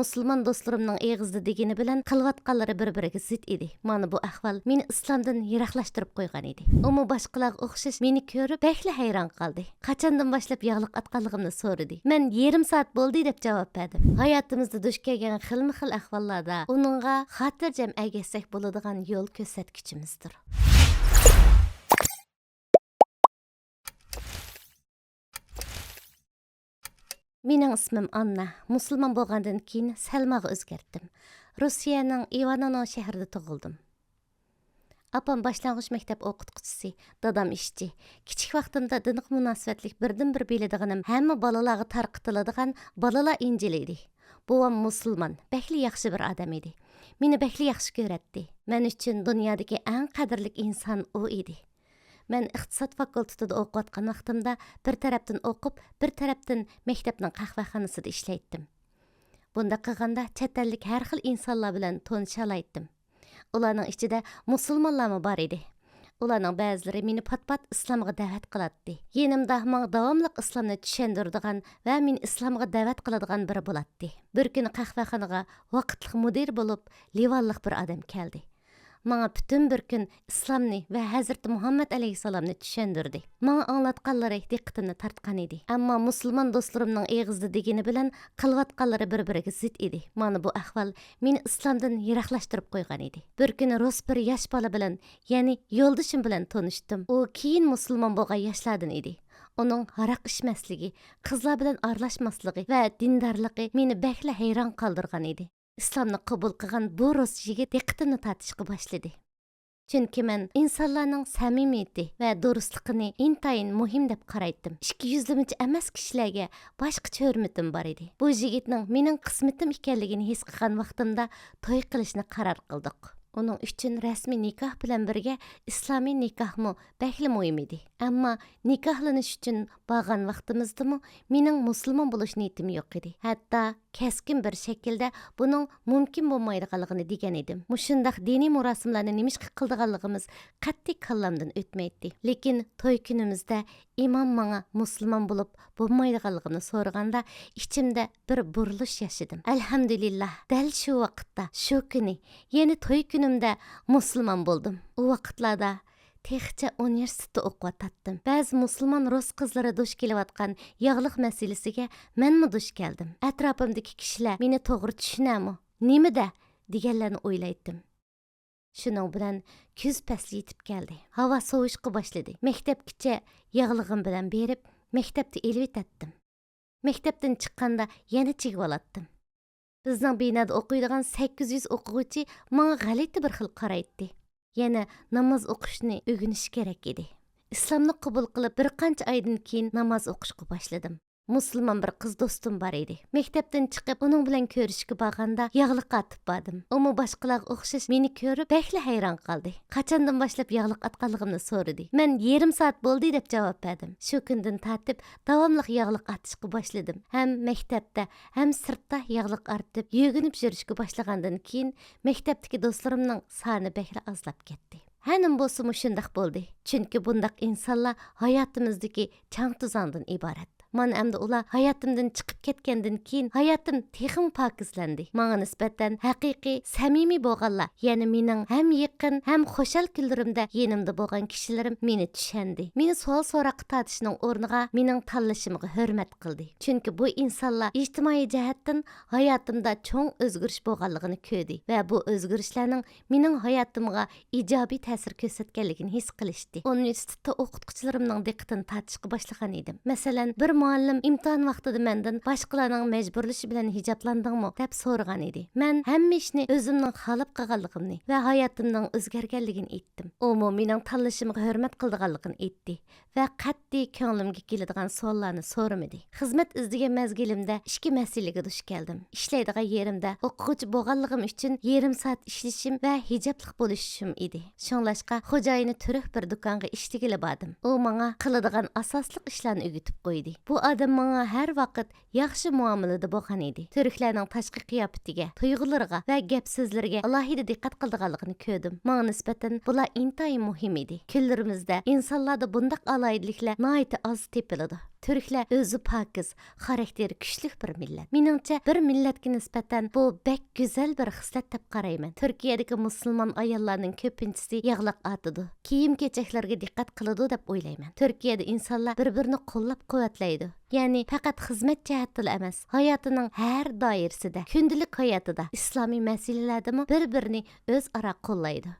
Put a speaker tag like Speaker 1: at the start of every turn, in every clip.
Speaker 1: musulmon do'stlarimning eg'izda degani bilan qilayotganlari bir-biriga zid edi. Mana bu ahvol meni islomdan yiroqlashtirib qo'ygan edi. Umi boshqalarga o'xshash meni ko'rib bakli hayron qoldi. Qachondan boshlab yog'liq atganligimni so'radi. Men yarim soat bo'ldi deb javob berdim. Hayotimizda duch kelgan xilma-xil ahvollarda uningga xotirjam ergashsak bo'ladigan yo'l ko'rsatkichimizdir. Mening ismim Anna. Musulmon bo'lgandan keyin Salmaga o'zgartdim. Rossiyaning Ivanovo shahrida tug'ildim. Apam boshlang'ich maktab o'qituvchisi, dadam ishchi. Kichik vaqtimda dinga munosabatlik birdan-bir biladiganim hamma bolalarga tarqitiladigan bolalar injili edi. Buvam musulmon, bakli yaxshi bir odam edi. Meni bakli yaxshi ko'ratdi. Men uchun dunyodagi eng qadrli inson u edi. Men iqtisod fakultetida o'qiyotgan vaqtimda bir tarafdan o'qib, bir tarafdan maktabning qahvaxonasida ishlaydim. Bunda qilganda chet ellik har xil insonlar bilan tanisha olaydim. Ularning ichida musulmonlarmi bor edi. Ularning ba'zilari meni pat-pat islomga da'vat qiladi. Yenimda menga davomli islomni tushundiradigan va men islomga da'vat qiladigan biri bo'ladi. Bir kuni qahvaxonaga vaqtli mudir bo'lib, livanliq bir odam keldi. Manga bütün bir kun islomni va Hazreti Muhammad alayhisalomni tushundirdi. Manga anglatganlari diqqatimni tortgan edi. Ammo musulmon do'stlarimning eg'izda degani bilan qilayotganlari bir-biriga zid edi. Mana bu ahvol meni islomdan yiroqlashtirib qo'ygan edi. Bir kuni rus bir yosh bola bilan, ya'ni yo'ldishim bilan tanishdim. U keyin musulmon bo'lgan yoshlardan edi. Onun haraq içməsligi, qizlar bilan aralashmasligi va dindorligi meni bakla hayron qoldirgan edi. İslamni qabul qilgan bu rus yigit diqqatini tortishga boshladi. Chunki men insonlarning samimiyati va durustligini intayin muhim deb qaraydim. Ikki yuzlimchi emas kishilarga boshqacha hurmatim bor edi. Bu yigitning mening qismatim ekanligini his qilgan vaqtimda to'y qilishni qaror qildik. Onun üçün rasmiy nikoh bilan birga islomiy nikohmi bakli muhim edi. Ammo nikohlanish uchun borgan vaqtimizdami mening musulmon bo'lish niyatim yo'q edi. Hatto keskin bir shaklda buning mumkin bo'lmaydiganligini degan edim. Mushundaq diniy murosimlarni nimishqa qildiganligimiz qat'iy kallamdan o'tmaydi. Lekin to'y kunimizda imom menga musulmon bo'lib bo'lmaydiganligini so'raganda ichimda bir burilish yashadim. Alhamdulillah, dal shu vaqtda, shu kuni, ya'ni to'y kunimda musulmon bo'ldim. U vaqtlarda texcha universitetda o'qiyotdim. Ba'zi musulmon rus qizlari duch kelayotgan yog'liq masalasiga menmi duch keldim. Atrofimdagi kishilar meni to'g'ri tushunami, nimada deganlarni o'ylaydim. Shuning bilan kuz fasli yetib keldi. Havo sovishqa boshladi. Maktabgacha yog'lig'im bilan berib, maktabda elvit etdim. Maktabdan chiqqanda yana chigib olatdim. Bizning binoda o'qiydigan 800 o'quvchi menga g'alati bir xil qaraydi. Yana namoz o'qishni o'rganish kerak edi. Islomni qabul qilib bir qancha oydan keyin namoz o'qishga boshladim. Musulmon bir qiz do'stim bor edi. Maktabdan chiqib uning bilan ko'rishga borganda yog'liq atib bordim. Umi boshqalarga o'xshash meni ko'rib bakli hayron qoldi. Qachondan boshlab yog'liq atganligimni so'radi. Men yarim soat bo'ldi deb javob berdim. Shu kundan tortib davomli yog'liq atishga boshladim. Ham maktabda, ham sirtda yog'liq artib, yuginib yurishga boshlagandan keyin maktabdagi do'stlarimning soni bakli ozlab ketdi. Hanim bo'lsa shundaq bo'ldi. Chunki bundaq insonlar hayotimizdagi chang tuzondan iborat. Mana endi ular hayotimdan chiqib ketgandan keyin hayotim texim pokizlandi. Menga nisbatan haqiqiy, samimiy bo'lganlar, ya'ni mening ham yaqin, ham xo'shal kunlarimda yenimda bo'lgan kishilarim meni tushundi. Meni savol so'roqqa tortishning o'rniga mening tanlashimga hurmat qildi. Chunki bu insonlar ijtimoiy jihatdan hayotimda cho'ng o'zgarish bo'lganligini ko'rdi va bu o'zgarishlarning mening hayotimga ijobiy ta'sir ko'rsatganligini his qilishdi. Universitetda o'qituvchilarimning diqqatini tortishga boshlagan edim. Masalan, bir muallim imtihon vaqtida mendan boshqalarning majburlashi bilan hijoblandingmi deb so'ragan edi. Men hamma ishni o'zimning xohlab qilganligimni va hayotimning o'zgarganligini aytdim. U mening tanlashimga hurmat qilganligini aytdi va qat'iy ko'nglimga keladigan savollarni so'ramadi. Xizmat izlagan mezgilimda ikki masalaga duch keldim. Ishlaydigan yerimda o'quvchi bo'lganligim uchun yarim soat ishlashim va hijoblik bo'lishim edi. Shunlashqa xo'jayini turib bir do'konga ishligili bordim. U menga qiladigan asosli ishlarni o'rgatib qo'ydi. Bu odam menga har vaqt yaxshi muomalada bo'lgan edi. Turklarning tashqi qiyofatiga, tuyg'ulariga va gap so'zlariga alohida diqqat qilganligini ko'rdim. Menga nisbatan bular intayin muhim edi. Kunlarimizda insonlarda bundaq aloyidliklar nihoyat oz tepiladi. Türkler özü pakiz, xarakteri küçlük bir millet. Meningçe bir milletga nisbatan bu bek güzel bir xislat deb qarayman. Türkiyadagi musulmon ayollarning ko'pinchisi yig'liq atidi. Kiyim-kechaklarga diqqat qiladi deb o'ylayman. Turkiyada insonlar bir-birini qo'llab-quvvatlaydi. Ya'ni faqat xizmat jihatida emas, hayotining har doirasida, kundalik hayotida, islomiy masalalardami bir-birini o'zaro qo'llaydi.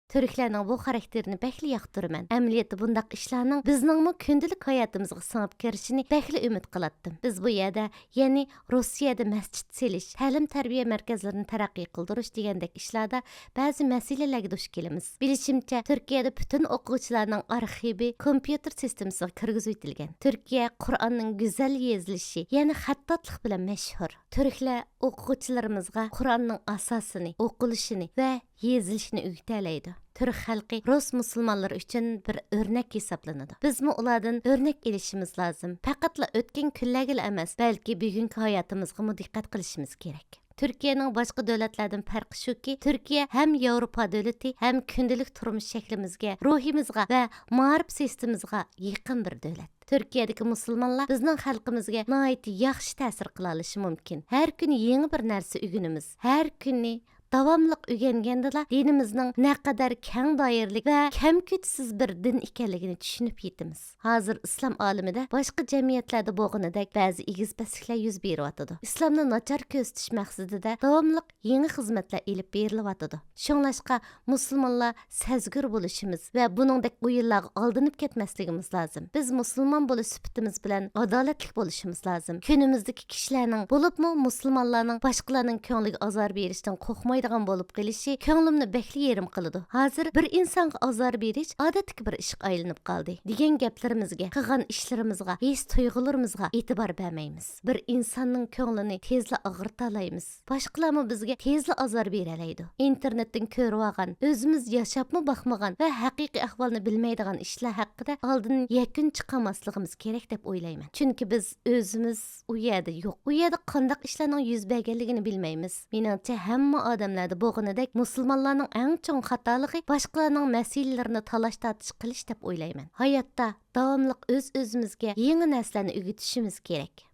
Speaker 1: Türklerning bu xarakterini bəkli yoqtiraman. Əməliyyatda bundaq işlarning bizningmi kundalik hayotimizga singib kirishini bəkli umid qilatdim. Biz bu yerda, ya'ni Rossiyada masjid selish, ta'lim-tarbiya markazlarini taraqqiy qildirish degandek ishlarda ba'zi masalalarga duch kelamiz. Bilishimcha, Turkiyada butun o'quvchilarning arxivi kompyuter sistemasiga kirgizib etilgan. Turkiya Qur'onning go'zal yozilishi, ya'ni xattotlik bilan mashhur. Turklar o'quvchilarimizga Qur'onning asosini, o'qilishini va yezilishini o'rgatadi. Türk xalqi Rus musulmonlari uchun bir o'rnak hisoblanadi. Bizmi ulardan o'rnak olishimiz lozim. Faqatla o'tgan kunlarga emas, balki bugungi hayotimizga diqqat qilishimiz kerak. Türkiye'nin başka devletlerden farkı şu ki, Türkiye hem Avrupa devleti hem kundalik turmuş şeklimizge, ruhimizga ve ma'rif sistemimizga yaqin bir devlet. Türkiye'deki musulmonlar bizning xalqimizga nihoyatda yaxshi ta'sir qila olishi mumkin. Har kuni yangi bir narsa o'rganamiz. Har kuni davomliq o'rgangandala dinimizning naqadar keng doirlik va kamkutsiz bir din ekanligini tushunib yetamiz. Hozir islom olamida boshqa jamiyatlarda bo'lganidek ba'zi egizbasliklar yuz beryotidi. Islomni nachar ko'rsatish maqsadida davomliq yangi xizmatlar elib berilyotidi. Shunglashqa musulmonlar sezgir bo'lishimiz va buningdek o'yinlarga aldanib ketmasligimiz lozim. Biz musulmon bo'lish sifatimiz bilan adolatli bo'lishimiz lozim. Kunimizdagi kishilarning, bo'libmi musulmonlarning boshqalarning ko'ngliga azor berishdan qo'rqmaydigan bo'lib qolishi ko'nglimni bekli yerim qiladi. Hozir bir insonga azor berish odatga bir ishga aylanib qoldi. Degan gaplarimizga, qilgan ishlarimizga, his tuyg'ularimizga e'tibor bermaymiz. Bir insonning ko'nglini tezla og'rita olamiz. Boshqalarmi bizga tezla azor beralaydi. Internetdan ko'rib olgan, o'zimiz yashabmi boqmagan va haqiqiy ahvolni bilmaydigan ishlar haqida oldin yakun chiqamasligimiz kerak deb o'ylayman. Chunki biz o'zimiz u yerda yo'q. U yerda qanday ishlarning yuz berganligini bilmaymiz. Meningcha hamma odamlarda bo'lganidek musulmonlarning eng chong xatoligi boshqalarning masalalarini talash tortish qilish deb o'ylayman. Hayotda davomli o'z-o'zimizga yangi narsalarni o'rgatishimiz kerak.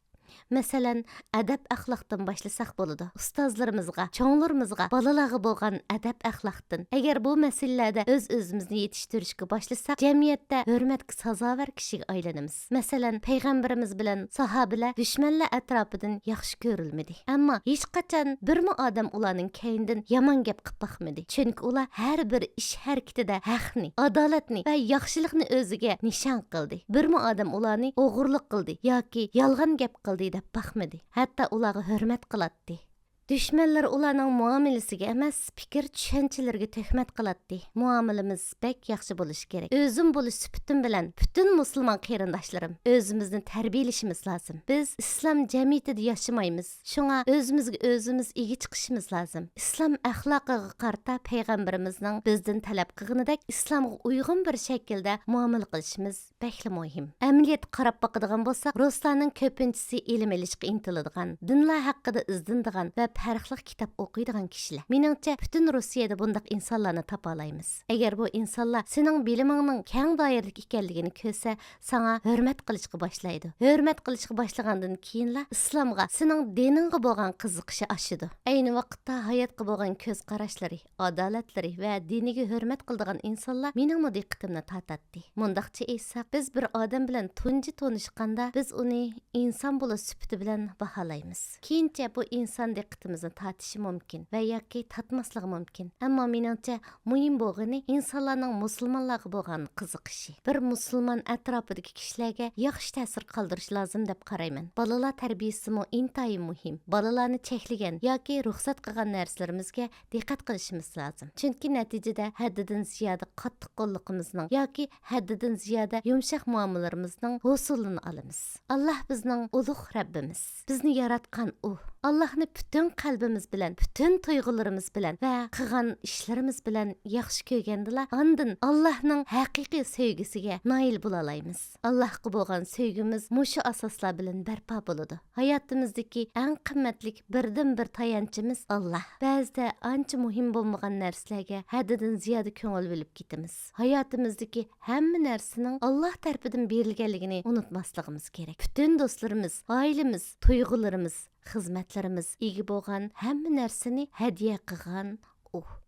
Speaker 1: Masalan, adab axloqdan boshlasak bo'ladi. Ustozlarimizga, cho'nglarimizga, bolalarga bo'lgan adab axloqdan. Agar bu masalalarda o'z-o'zimizni yetishtirishga boshlasak, jamiyatda hurmatga sazovor kishiga aylanamiz. Masalan, payg'ambarimiz bilan sahobalar dushmanlar atrofidan yaxshi ko'rilmadi. Ammo hech qachon birmi odam ularning keyindan yomon gap qilib boqmadi. Chunki ular har bir ish harakatida haqni, adolatni va yaxshilikni o'ziga nishon qildi. Birmi odam ularni o'g'irlik qildi yoki yolg'on gap qildi deb baxmadi. Hatta ularga hurmat qilatdi. Düşmanlar ularning muomalasiga emas, fikr tushunchalarga tuhmat qiladi. Muomalamiz bek yaxshi bo'lishi kerak. O'zim bo'lish sifatim bilan butun musulmon qarindoshlarim o'zimizni tarbiyalashimiz lozim. Biz islom jamiyatida yashamaymiz. Shunga o'zimizga o'zimiz ega chiqishimiz lozim. Islom axloqiga qarata payg'ambarimizning bizdan talab qilganidek islomga uyg'un bir shaklda muomala qilishimiz bekli muhim. Amaliyat qarab boqadigan bo'lsak, ruslarning ko'pinchisi ilm olishga intiladigan, dinlar haqida izdindigan va farqli kitob o'qiydigan kishilar. Meningcha butun Rossiyada bundaq insonlarni topa olamiz. Agar bu insonlar sening bilimingning keng doiralik ekanligini ko'rsa, sana hurmat qilishga boshlaydi. Hurmat qilishga boshlagandan keyinla islomga, sening diningga bo'lgan qiziqishi oshadi. Ayni vaqtda hayotga bo'lgan ko'z qarashlari, adolatlari va diniga hurmat qiladigan insonlar mening diqqatimni tortadi. Mundaqcha aytsak, biz bir odam bilan tunji tanishganda biz uni inson bo'lish sifati bilan baholaymiz. Keyincha bu inson diqqatimizni tortishi mumkin va yoki tortmasligi mumkin. Ammo meningcha muhim bo'lgani insonlarning musulmonlarga bo'lgan qiziqishi. Bir musulmon atrofidagi kishilarga yaxshi ta'sir qoldirish lozim deb qarayman. Bolalar tarbiyasi intayin muhim. Bolalarni cheklagan yoki ruxsat qilgan narsalarimizga diqqat qilishimiz lozim. Chunki natijada haddidan ziyoda qattiq qo'lligimizning yoki haddidan ziyoda yumshoq muomalarimizning hosulini olamiz. Alloh bizning ulug' Rabbimiz. Bizni yaratgan u. Allah'ını bütün qalbimiz bilan, bütün tuyg'ularimiz bilan va qilgan ishlarimiz bilan yaxshi ko'rgandila, ondan Allohning haqiqiy sevgisiga nail bo'la olamiz. Allohga bo'lgan sevgimiz mushu asoslar bilan barpo bo'ladi. Hayotimizdagi eng qimmatli birdan-bir tayanchimiz Allah. Ba'zida ancha muhim bo'lmagan narsalarga haddidan ziyoda ko'ngil bo'lib ketamiz. Hayotimizdagi hamma narsaning Alloh tarafidan berilganligini unutmasligimiz kerak. Bütün do'stlarimiz, oilamiz, tuyg'ularimiz, xizmatlarimiz ega bo'lgan hamma narsani hadiya qilgan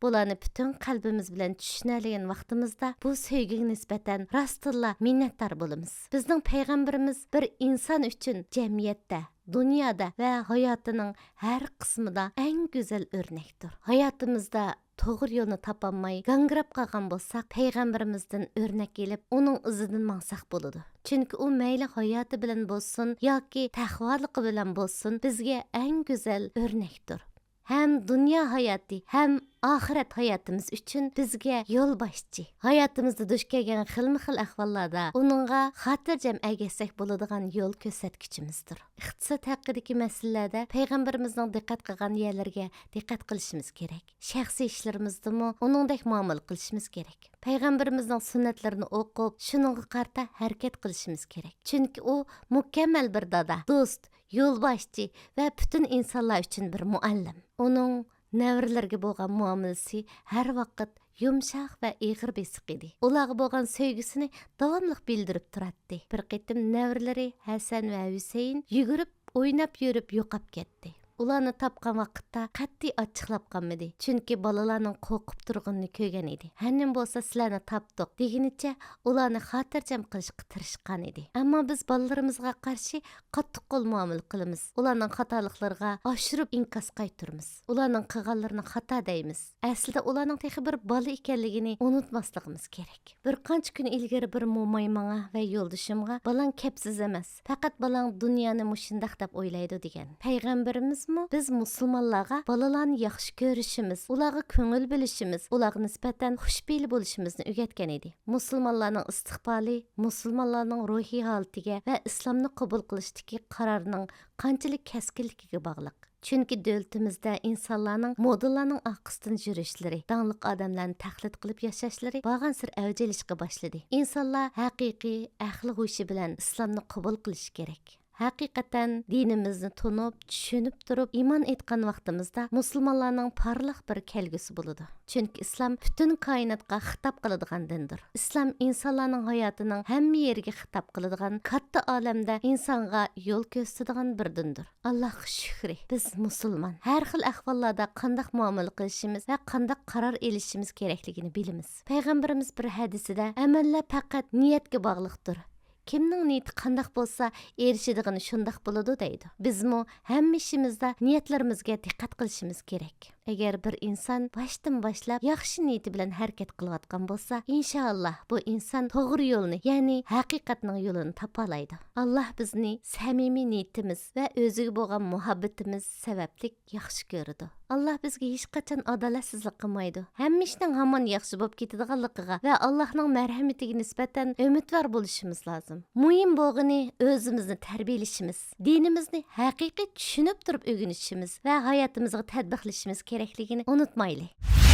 Speaker 1: bularni bütün qalbimiz bilan tushunadigan vaqtimizda bu sevgiga nisbatan rostilla minnatdor bo'lamiz. Bizning payg'ambarimiz bir inson uchun jamiyatda, dunyoda va hayotining har qismida eng go'zal o'rnakdir. Hayotimizda to'g'ri yo'lni topolmay gangrab qolgan bo'lsak, payg'ambarimizdan o'rnak elib, uning izidan mansaq bo'ladi. Chunki u mayli hayoti bilan bo'lsin yoki taqvoligi bilan bo'lsin, bizga eng go'zal o'rnakdir. Hem dünya hayatı hem ahiret hayatımız için bizge yol başçı. Hayatımızda duş kelgan xilma-xil ahvallarda onunğa xatirjam ergashsak bo'ladigan yo'l ko'rsatkichimizdir. Iqtisod haqidagi masalalarda payg'ambarimizning diqqat qilgan yerlarga diqqat qilishimiz kerak. Shaxsiy ishlarimizda uningdek muomala qilishimiz kerak. Payg'ambarimizning sunnatlarini o'qib, shuningga qarta harakat qilishimiz kerak. Chunki u mukammal bir dada, do'st, yo'lboshchi va butun insonlar uchun bir muallim. Uning navrilarga bo'lgan muomalasi har vaqt yumshoq va ig'ir besiq edi. Ularga bo'lgan sevgisini davomli bildirib turardi. Bir qitim navrilari Hasan va Husayn yugurib, o'ynab yurib yo'qab ketdi. Ularni topgan vaqtda qat'iy ochiqlab qolmadi. Chunki bolalarning qo'rqib turganini ko'rgan edi. Hannim bo'lsa sizlarni topdik deginicha ularni xotirjam qilishga tirishgan edi. Ammo biz bolalarimizga qarshi qattiq qo'l muomala qilamiz. Ularning xatoliklarga oshirib inkas qaytiramiz. Ularning qilganlarini xato deymiz. Aslida ularning texi bir bola ekanligini unutmasligimiz kerak. Bir qancha kun ilgari bir mo'may manga va yo'ldishimga "Balang kepsiz emas. Faqat balang dunyoni mushundaq deb o'ylaydi" degan. Payg'ambarimiz biz musulmonlarga balalarni yaxshi ko'rishimiz, ularga ko'ngil bilishimiz, ularga nisbatan xushfe'l bo'lishimizni o'rgatgan edi. Musulmonlarning istiqboli musulmonlarning ruhiy holatiga va islomni qabul qilishdagi qarorining qanchalik kaskinligiga bog'liq. Chunki davlatimizda insonlarning modellarning orqasidan yurishlari, dangliq odamlarni taqlid qilib yashashlari bag'ansir avjilishga boshladi. Insonlar haqiqiy aqli hushi bilan islomni qabul qilish kerak. Haqiqatan dinimizni tunib, tushunib turib, iman etgan vaqtimizda musulmonlarning parlaq bir kelgusi bo'ladi. Chunki islom butun koinotga xitob qiladigan dindir. Islom insonlarning hayotining hamma yeriga xitob qiladigan, katta olamda insonga yo'l ko'rsatadigan bir dindir. Allohga shukri, biz musulmon. Har xil ahvollarda qanday muomala qilishimiz va qanday qaror olishimiz kerakligini bilamiz. Payg'ambarimiz bir hadisida amallar faqat niyatga bog'liqdir. Kimning niyati qandaq bo'lsa, erishadigan shundaq bo'ladi deydi. Bizmi hamma ishimizda niyatlarimizga diqqat qilishimiz kerak. Agar bir inson boshdan boshlab yaxshi niyati bilan harakat qilayotgan bo'lsa, inshaalloh bu inson to'g'ri yo'lni, ya'ni haqiqatning yo'lini topalaydi. Alloh bizni samimiy niyatimiz va o'ziga bo'lgan muhabbatimiz sababli yaxshi ko'radi. Alloh bizga hech qachon adolatsizlik qilmaydi. Hamma ishning hamon yaxshi bo'lib ketadiganligiga va Allohning marhamatiga nisbatan umidvor bo'lishimiz lozim. Muhim bo'lgani o'zimizni tarbiyalashimiz, dinimizni haqiqiy tushunib turib o'rganishimiz va hayotimizga tatbiqlashimiz kerakligini unutmaylik.